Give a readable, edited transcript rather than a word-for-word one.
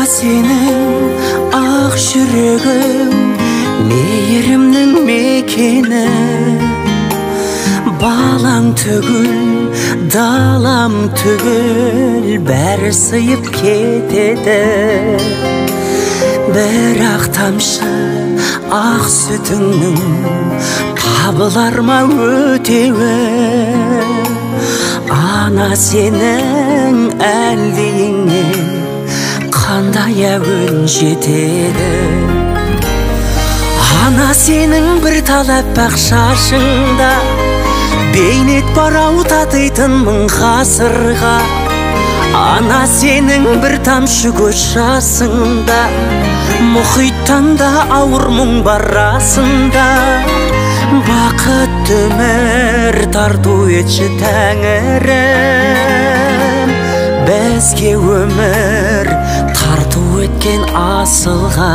senin ақ жүрегің мейірімнің мекені, балаң түгіл, далам түгіл, бәрі сыйып кетеді. Бірақ тамшы ақ сүтіңнің табылар ма өтеуі? Ана сенің әлдейіңе қандай әуен жетеді? Ана сенің бір талап ақ шашыңда бейнет барау татитын мың ғасырға. Ана сенің бір тамшы көз жасыңда мұхиттан да ауыр мұң бар расында. Бақытты өмір тарту етші Тәңірім, бізге өмір тарту еткен асылға.